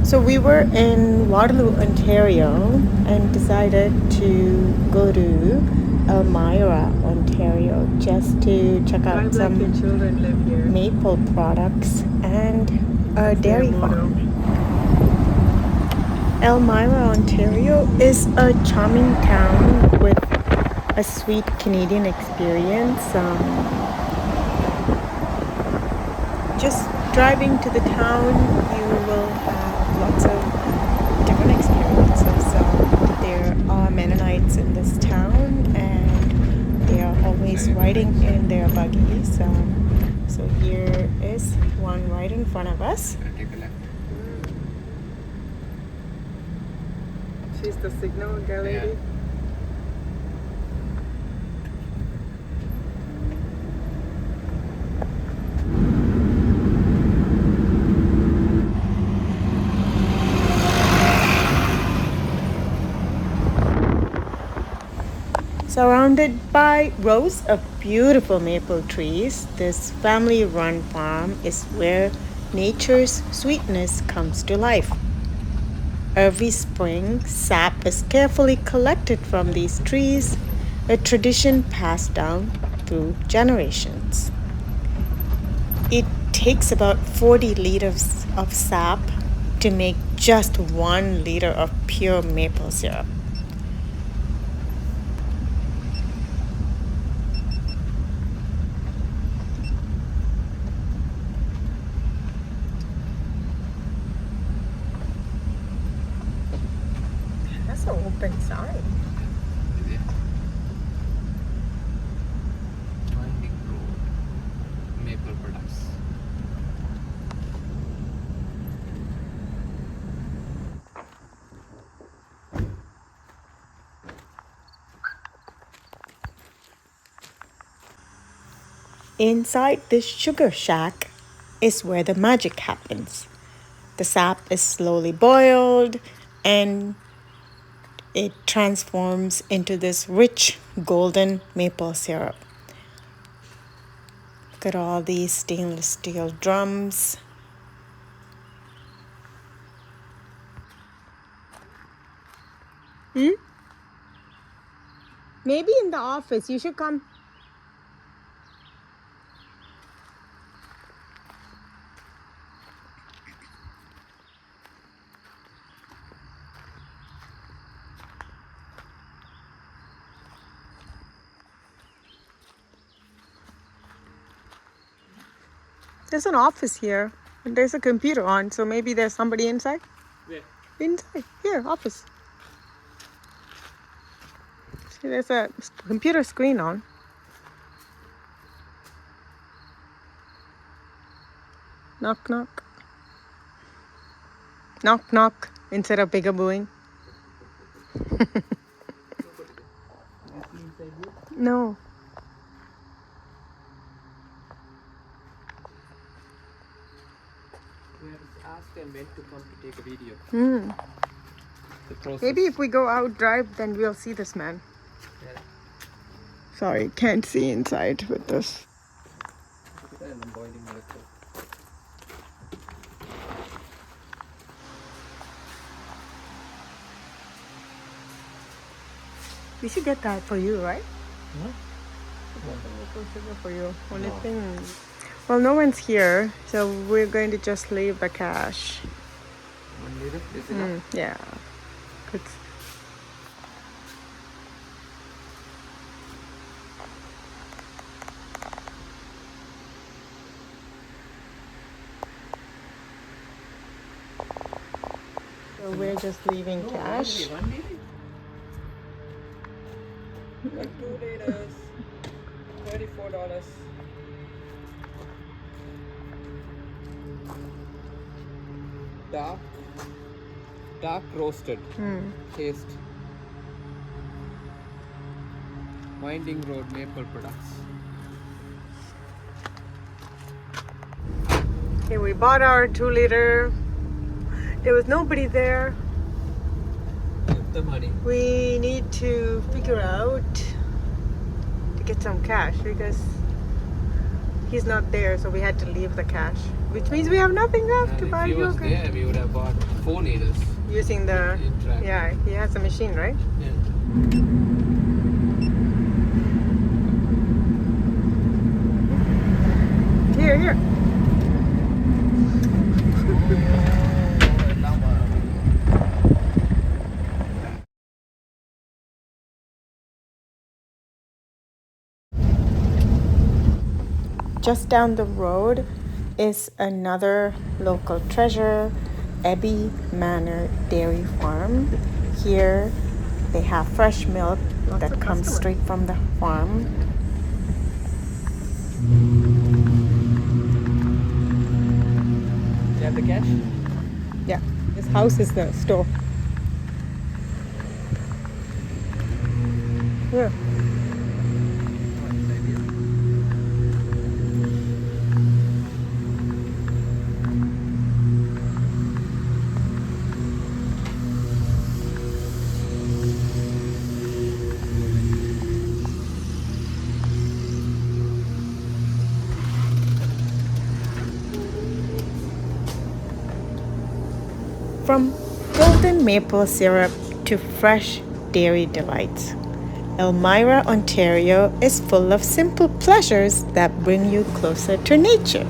So we were in Waterloo, Ontario, and decided to go to Elmira, Ontario, just to check out some children live here. maple products and a dairy farm. Elmira, Ontario is a charming town with a sweet Canadian experience. Just driving to the town, you will have lots of different experiences. There are Mennonites in this town, and they are always riding in their buggies. So here is one right in front of us. Take a left. She's the signal girl lady. Surrounded by rows of beautiful maple trees, this family-run farm is where nature's sweetness comes to life. Every spring, sap is carefully collected from these trees, a tradition passed down through generations. It takes about 40 liters of sap to make just 1 liter of pure maple syrup. That's an open sign. Winding Road, Maple Products. Inside this sugar shack is where the magic happens. The sap is slowly boiled and it transforms into this rich golden maple syrup. Look at all these stainless steel drums. Maybe in the office. You should come. There's an office here, and there's a computer on, so maybe there's somebody inside? Where? Inside. Here, office. See, there's a computer screen on. Knock, knock. Knock, knock, instead of peekabooing. No. We have asked them when to come to take a video. The process. Maybe if we go out drive, then we'll see this man. Yeah. Sorry, can't see inside with this. And I'm boiling liquid. We should get that for you, right? Huh? Maple sugar for you. Only thing. Well, no one's here, so we're going to just leave the cash. 1 liter? Is enough? Yeah. Good. So we're just leaving cash. 1 liter? Like 2 liters. $34. Dark roasted. Taste. Winding Road Maple Products. Okay, we bought our 2 liter. There was nobody there. Give the money. We need to figure out to get some cash because he's not there, so we had to leave the cache, which means we have nothing left to And buy if he was yogurt. there, we would have bought 4 liters. Using the In-track. yeah, he has a machine, right? Yeah. Here. Just down the road is another local treasure, Abbey Manor Dairy Farm. Here they have fresh milk Lots that of comes customers. straight from the farm. You have the cash? Yeah, this house is the store. Yeah. From golden maple syrup to fresh dairy delights, Elmira, Ontario is full of simple pleasures that bring you closer to nature.